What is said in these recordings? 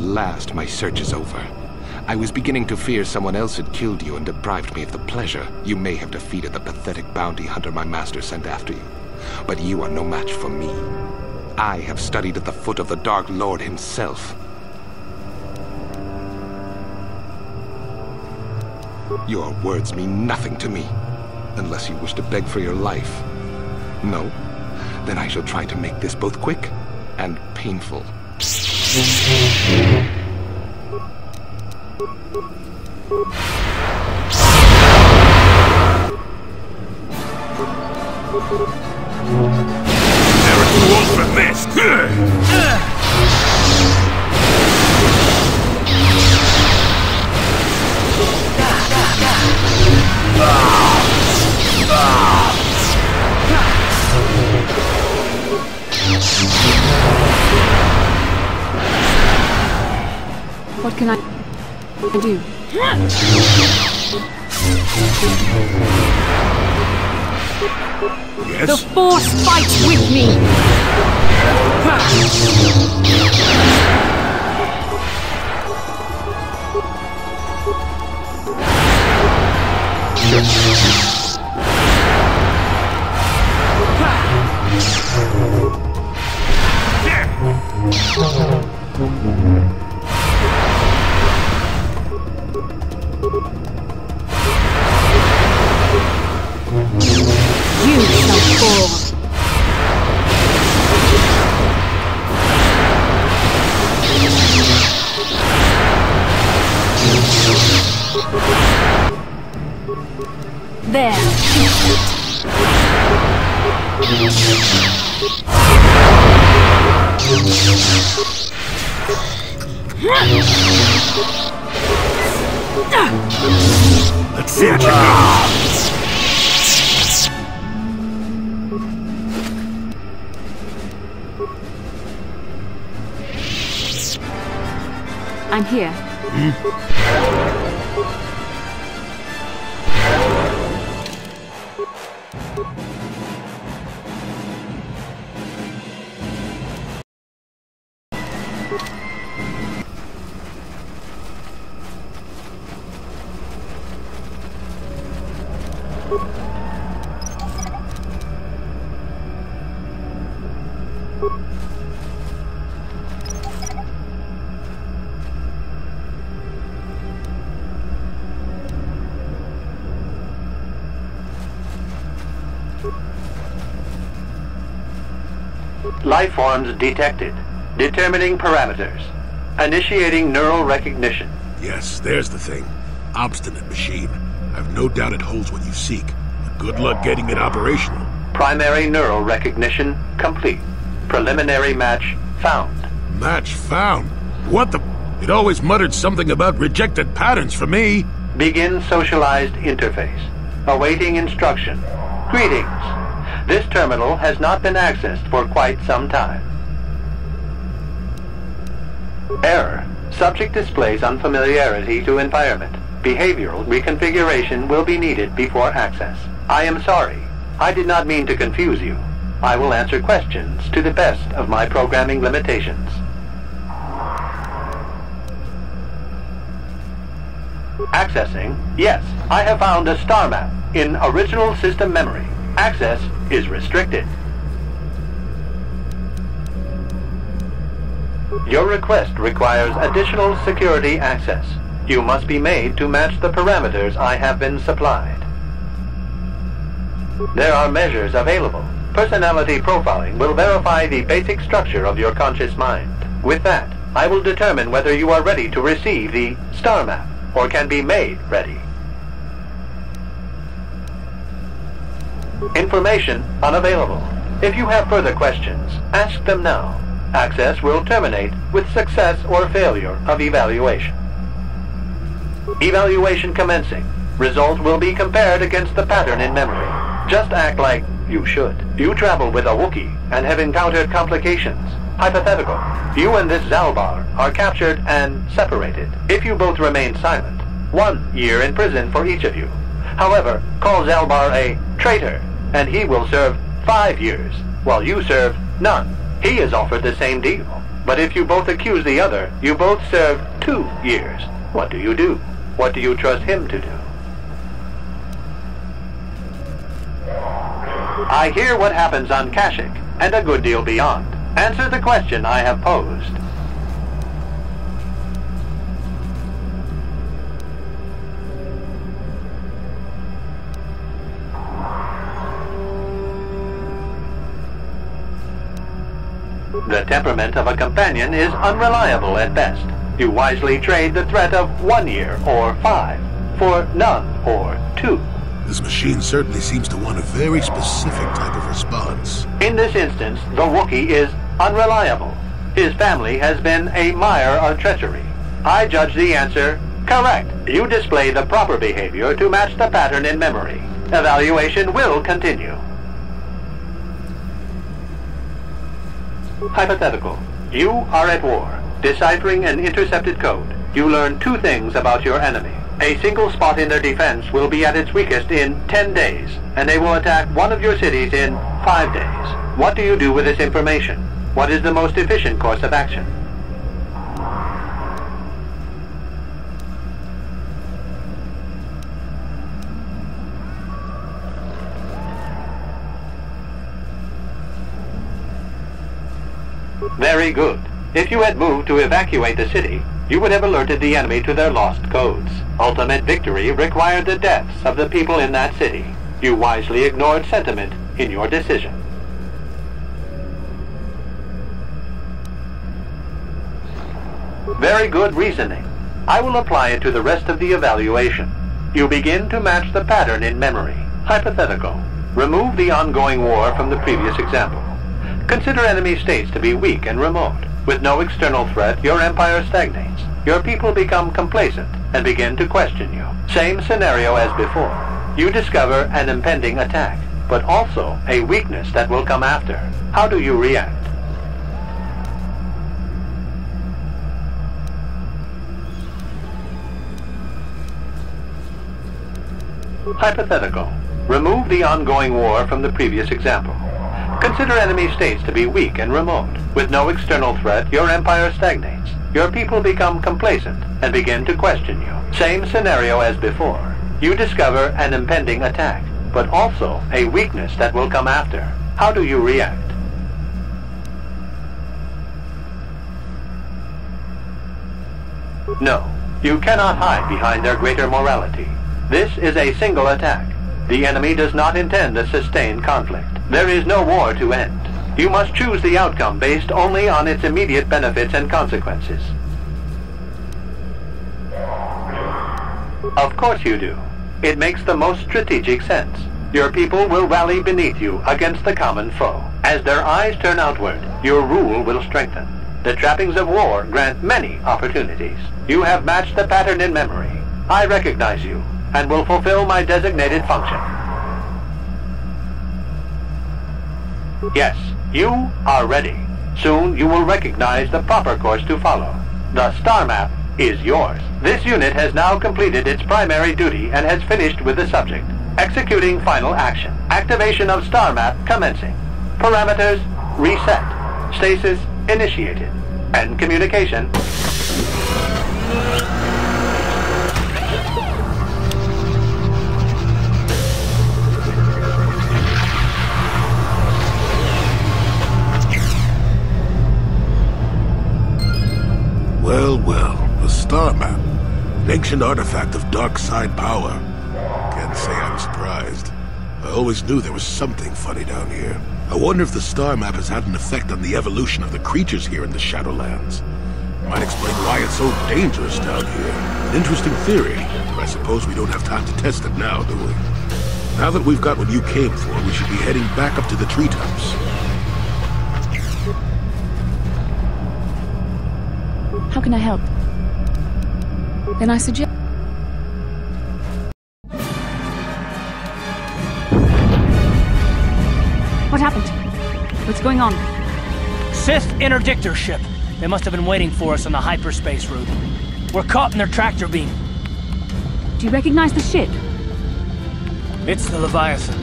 last, my search is over. I was beginning to fear someone else had killed you and deprived me of the pleasure you may have defeated the pathetic bounty hunter my master sent after you. But you are no match for me. I have studied at the foot of the Dark Lord himself. Your words mean nothing to me, unless you wish to beg for your life. No? Then I shall try to make this both quick and painful. Never too old for this! What can I do? Yes? The Force fights with me! You shall fall. There. Let's see what you got. I'm here. Life forms detected. Determining parameters. Initiating neural recognition. Yes, there's the thing. Obstinate machine. I've no doubt it holds what you seek. But good luck getting it operational. Primary neural recognition complete. Preliminary match found. Match found? What the... It always muttered something about rejected patterns for me. Begin socialized interface. Awaiting instruction. Greetings. This terminal has not been accessed for quite some time. Error. Subject displays unfamiliarity to environment. Behavioral reconfiguration will be needed before access. I am sorry. I did not mean to confuse you. I will answer questions to the best of my programming limitations. Accessing. Yes, I have found a star map in original system memory. Access is restricted. Your request requires additional security access. You must be made to match the parameters I have been supplied. There are measures available. Personality profiling will verify the basic structure of your conscious mind. With that, I will determine whether you are ready to receive the star map or can be made ready. Information unavailable. If you have further questions, ask them now. Access will terminate with success or failure of evaluation. Evaluation commencing. Result will be compared against the pattern in memory. Just act like you should. You travel with a Wookiee and have encountered complications. Hypothetical. You and this Zalbar are captured and separated. If you both remain silent, 1 year in prison for each of you. However, call Zalbar a traitor, and he will serve 5 years, while you serve none. He is offered the same deal. But if you both accuse the other, you both serve 2 years. What do you do? What do you trust him to do? I hear what happens on Kashyyyk, and a good deal beyond. Answer the question I have posed. The temperament of a companion is unreliable at best. You wisely trade the threat of 1 year or 5 for none or 2. This machine certainly seems to want a very specific type of response. In this instance, the Wookiee is unreliable. His family has been a mire of treachery. I judge the answer correct. You display the proper behavior to match the pattern in memory. Evaluation will continue. Hypothetical. You are at war. Deciphering an intercepted code, you learn 2 things about your enemy. A single spot in their defense will be at its weakest in 10 days, and they will attack one of your cities in 5 days. What do you do with this information? What is the most efficient course of action? Very good. If you had moved to evacuate the city, you would have alerted the enemy to their lost codes. Ultimate victory required the deaths of the people in that city. You wisely ignored sentiment in your decision. Very good reasoning. I will apply it to the rest of the evaluation. You begin to match the pattern in memory. Hypothetical. Remove the ongoing war from the previous example. Consider enemy states to be weak and remote. With no external threat, your empire stagnates. Your people become complacent and begin to question you. Same scenario as before. You discover an impending attack, but also a weakness that will come after. How do you react? Hypothetical. Remove the ongoing war from the previous example. Consider enemy states to be weak and remote. With no external threat, your empire stagnates. Your people become complacent and begin to question you. Same scenario as before. You discover an impending attack, but also a weakness that will come after. How do you react? No, you cannot hide behind their greater morality. This is a single attack. The enemy does not intend a sustained conflict. There is no war to end. You must choose the outcome based only on its immediate benefits and consequences. Of course you do. It makes the most strategic sense. Your people will rally beneath you against the common foe. As their eyes turn outward, your rule will strengthen. The trappings of war grant many opportunities. You have matched the pattern in memory. I recognize you and will fulfill my designated function. Yes, you are ready. Soon you will recognize the proper course to follow. The star map is yours. This unit has now completed its primary duty and has finished with the subject. Executing final action. Activation of star map commencing. Parameters reset. Stasis initiated. End communication. Well, well, the star map. An ancient artifact of dark side power. Can't say I'm surprised. I always knew there was something funny down here. I wonder if the star map has had an effect on the evolution of the creatures here in the Shadowlands. Might explain why it's so dangerous down here. An interesting theory, but I suppose we don't have time to test it now, do we? Now that we've got what you came for, we should be heading back up to the treetops. How can I help? Then I suggest... What happened? What's going on? Sith interdictor ship. They must have been waiting for us on the hyperspace route. We're caught in their tractor beam. Do you recognize the ship? It's the Leviathan.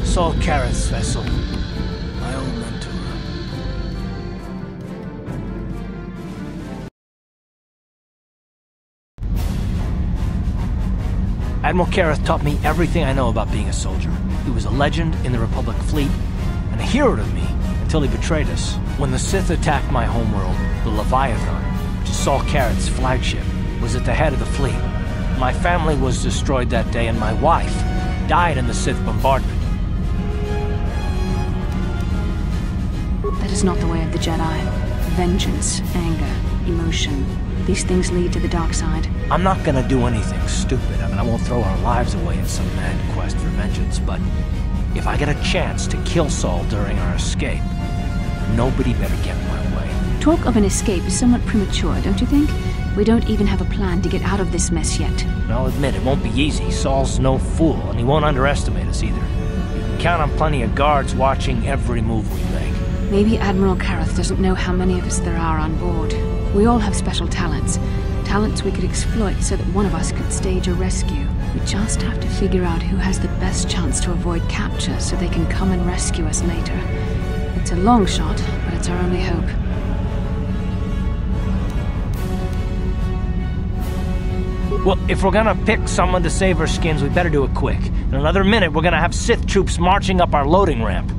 Saul Kara's vessel. My old mentor. Admiral Kareth taught me everything I know about being a soldier. He was a legend in the Republic fleet, and a hero to me until he betrayed us. When the Sith attacked my homeworld, the Leviathan, which is Saul Kareth's flagship, was at the head of the fleet. My family was destroyed that day, and my wife died in the Sith bombardment. That is not the way of the Jedi. Vengeance, anger, emotion. These things lead to the dark side. I'm not gonna do anything stupid. I won't throw our lives away in some mad quest for vengeance, but if I get a chance to kill Saul during our escape, nobody better get in my way. Talk of an escape is somewhat premature, don't you think? We don't even have a plan to get out of this mess yet. I'll admit, it won't be easy. Saul's no fool, and he won't underestimate us either. You can count on plenty of guards watching every move we make. Maybe Admiral Kareth doesn't know how many of us there are on board. We all have special talents. Talents we could exploit so that one of us could stage a rescue. We just have to figure out who has the best chance to avoid capture so they can come and rescue us later. It's a long shot, but it's our only hope. Well, if we're gonna pick someone to save our skins, we better do it quick. In another minute, we're gonna have Sith troops marching up our loading ramp.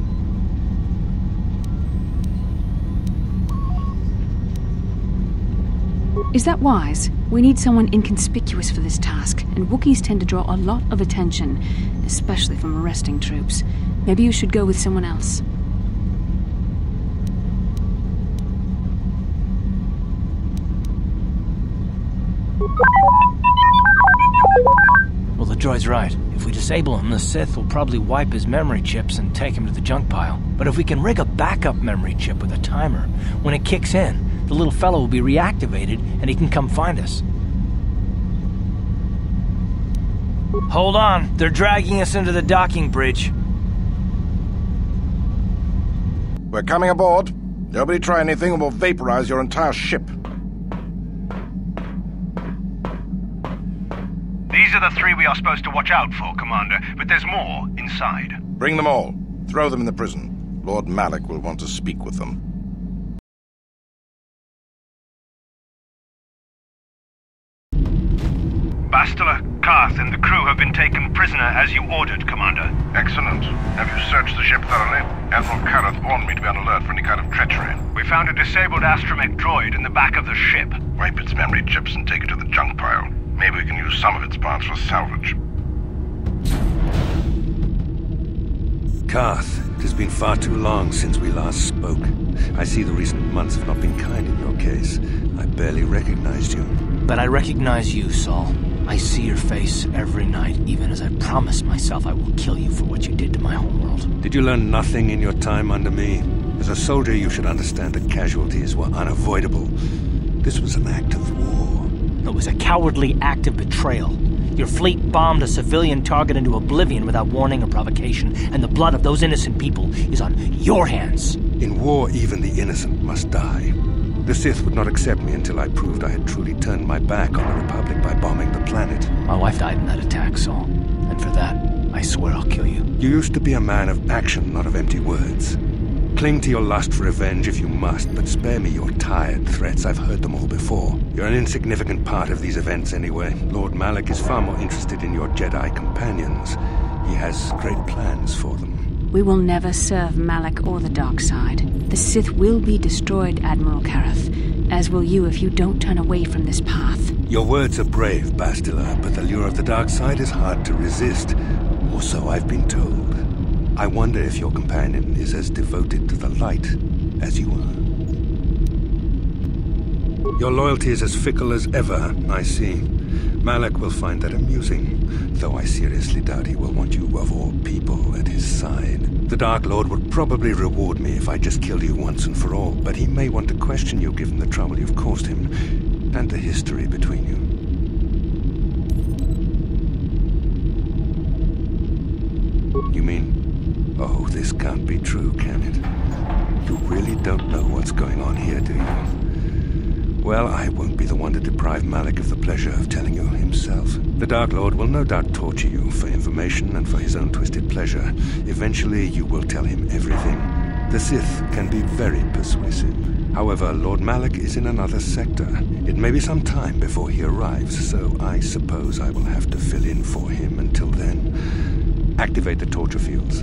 Is that wise? We need someone inconspicuous for this task, and Wookiees tend to draw a lot of attention, especially from arresting troops. Maybe you should go with someone else. Well, the droid's right. If we disable him, the Sith will probably wipe his memory chips and take him to the junk pile. But if we can rig a backup memory chip with a timer, when it kicks in, the little fellow will be reactivated and he can come find us. Hold on, they're dragging us into the docking bridge. We're coming aboard. Nobody try anything or we'll vaporize your entire ship. These are the three we are supposed to watch out for, Commander, but there's more inside. Bring them all. Throw them in the prison. Lord Malak will want to speak with them. Bastila, Karth, and the crew have been taken prisoner as you ordered, Commander. Excellent. Have you searched the ship thoroughly? Admiral Kareth warned me to be on alert for any kind of treachery. We found a disabled astromech droid in the back of the ship. Wipe its memory chips and take it to the junk pile. Maybe we can use some of its parts for salvage. Karth, it has been far too long since we last spoke. I see the recent months have not been kind in your case. I barely recognized you. But I recognize you, Saul. I see your face every night, even as I promised myself I will kill you for what you did to my homeworld. Did you learn nothing in your time under me? As a soldier, you should understand that casualties were unavoidable. This was an act of war. It was a cowardly act of betrayal. Your fleet bombed a civilian target into oblivion without warning or provocation, and the blood of those innocent people is on your hands. In war, even the innocent must die. The Sith would not accept me until I proved I had truly turned my back on the Republic by bombing the planet. My wife died in that attack, Saul. And for that, I swear I'll kill you. You used to be a man of action, not of empty words. Cling to your lust for revenge if you must, but spare me your tired threats. I've heard them all before. You're an insignificant part of these events anyway. Lord Malak is far more interested in your Jedi companions. He has great plans for them. We will never serve Malak or the dark side. The Sith will be destroyed, Admiral Kareth, as will you if you don't turn away from this path. Your words are brave, Bastila, but the lure of the dark side is hard to resist. Or so I've been told. I wonder if your companion is as devoted to the light as you are. Your loyalty is as fickle as ever, I see. Malak will find that amusing, though I seriously doubt he will want you of all people at his side. The Dark Lord would probably reward me if I just killed you once and for all, but he may want to question you given the trouble you've caused him, and the history between you. You mean, oh, this can't be true, can it? You really don't know what's going on here, do you? Well, I won't be the one to deprive Malak of the pleasure of telling you himself. The Dark Lord will no doubt torture you for information and for his own twisted pleasure. Eventually, you will tell him everything. The Sith can be very persuasive. However, Lord Malik is in another sector. It may be some time before he arrives, so I suppose I will have to fill in for him until then. Activate the torture fields.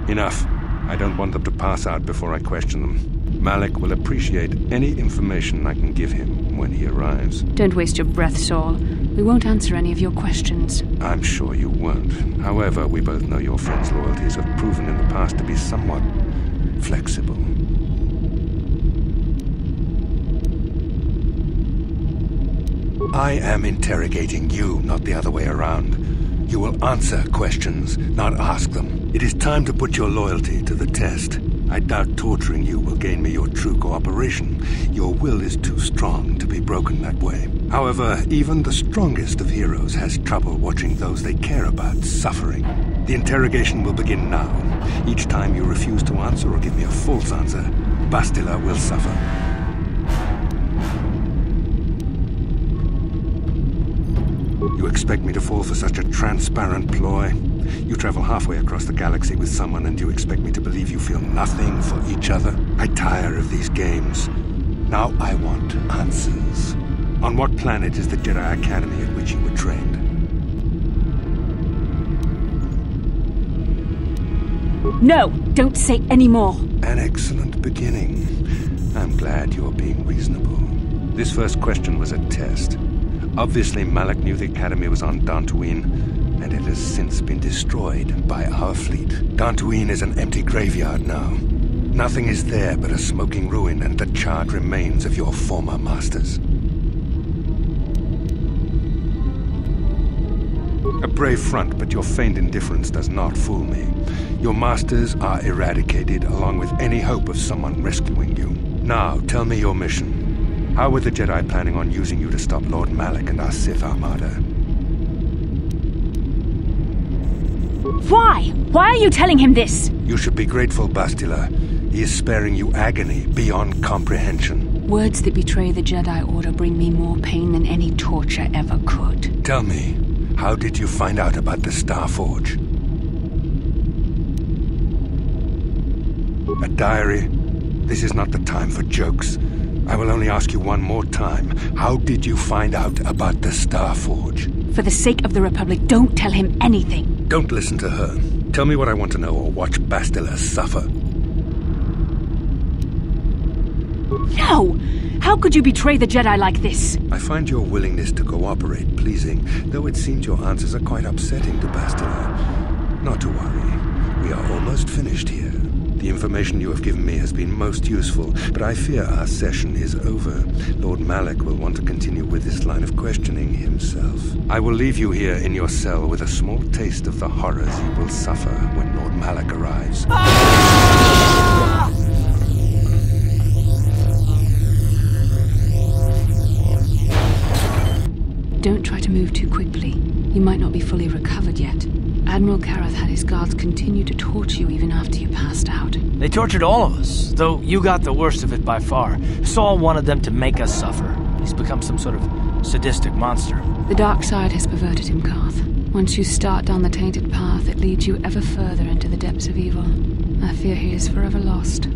Enough. I don't want them to pass out before I question them. Malik will appreciate any information I can give him when he arrives. Don't waste your breath, Saul. We won't answer any of your questions. I'm sure you won't. However, we both know your friend's loyalties have proven in the past to be somewhat flexible. I am interrogating you, not the other way around. You will answer questions, not ask them. It is time to put your loyalty to the test. I doubt torturing you will gain me your true cooperation. Your will is too strong to be broken that way. However, even the strongest of heroes has trouble watching those they care about suffering. The interrogation will begin now. Each time you refuse to answer or give me a false answer, Bastila will suffer. You expect me to fall for such a transparent ploy? You travel halfway across the galaxy with someone and you expect me to believe you feel nothing for each other? I tire of these games. Now I want answers. On what planet is the Jedi Academy at which you were trained? No! Don't say any more! An excellent beginning. I'm glad you're being reasonable. This first question was a test. Obviously, Malik knew the Academy was on Dantooine, and it has since been destroyed by our fleet. Dantooine is an empty graveyard now. Nothing is there but a smoking ruin and the charred remains of your former masters. A brave front, but your feigned indifference does not fool me. Your masters are eradicated, along with any hope of someone rescuing you. Now, tell me your mission. How were the Jedi planning on using you to stop Lord Malik and our Sith Armada? Why? Why are you telling him this? You should be grateful, Bastila. He is sparing you agony beyond comprehension. Words that betray the Jedi Order bring me more pain than any torture ever could. Tell me, how did you find out about the Starforge? A diary? This is not the time for jokes. I will only ask you one more time. How did you find out about the Starforge? For the sake of the Republic, don't tell him anything. Don't listen to her. Tell me what I want to know or watch Bastila suffer. No! How could you betray the Jedi like this? I find your willingness to cooperate pleasing, though it seems your answers are quite upsetting to Bastila. Not to worry. We are almost finished here. The information you have given me has been most useful, but I fear our session is over. Lord Malik will want to continue with this line of questioning himself. I will leave you here in your cell with a small taste of the horrors you will suffer when Lord Malik arrives. Don't try to move too quickly. You might not be fully recovered yet. Admiral Karath had his guards continue to torture you even after you passed out. They tortured all of us, though you got the worst of it by far. Saul wanted them to make us suffer. He's become some sort of sadistic monster. The dark side has perverted him, Karth. Once you start down the tainted path, it leads you ever further into the depths of evil. I fear he is forever lost.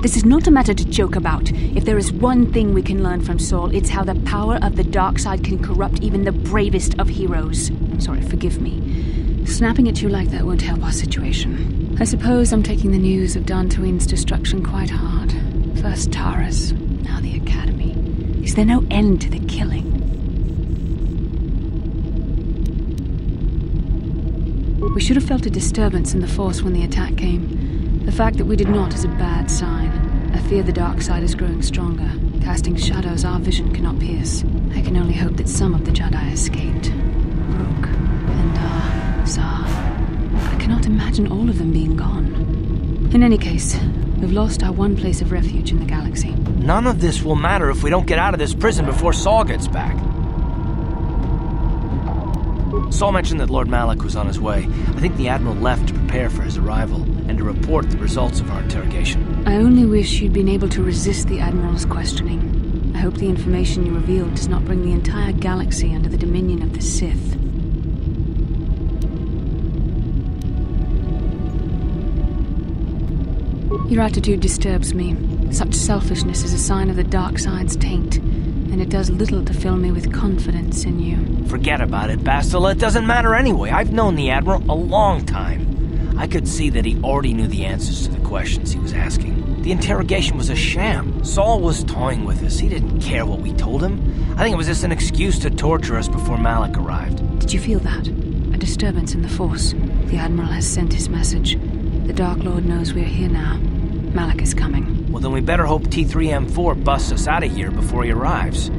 This is not a matter to joke about. If there is one thing we can learn from Saul, it's how the power of the dark side can corrupt even the bravest of heroes. I'm sorry, forgive me. Snapping at you like that won't help our situation. I suppose I'm taking the news of Dantooine's destruction quite hard. First Taurus, now the Academy. Is there no end to the killing? We should have felt a disturbance in the Force when the attack came. The fact that we did not is a bad sign. I fear the dark side is growing stronger, casting shadows our vision cannot pierce. I can only hope that some of the Jedi escaped. Rook, Endar, Zar. I cannot imagine all of them being gone. In any case, we've lost our one place of refuge in the galaxy. None of this will matter if we don't get out of this prison before Saul gets back. Saul mentioned that Lord Malik was on his way. I think the Admiral left to prepare for his arrival and to report the results of our interrogation. I only wish you'd been able to resist the Admiral's questioning. I hope the information you revealed does not bring the entire galaxy under the dominion of the Sith. Your attitude disturbs me. Such selfishness is a sign of the dark side's taint, and it does little to fill me with confidence in you. Forget about it, Bastila. It doesn't matter anyway. I've known the Admiral a long time. I could see that he already knew the answers to the questions he was asking. The interrogation was a sham. Saul was toying with us. He didn't care what we told him. I think it was just an excuse to torture us before Malik arrived. Did you feel that? A disturbance in the Force. The Admiral has sent his message. The Dark Lord knows we're here now. Malik is coming. Well, then we better hope T3M4 busts us out of here before he arrives.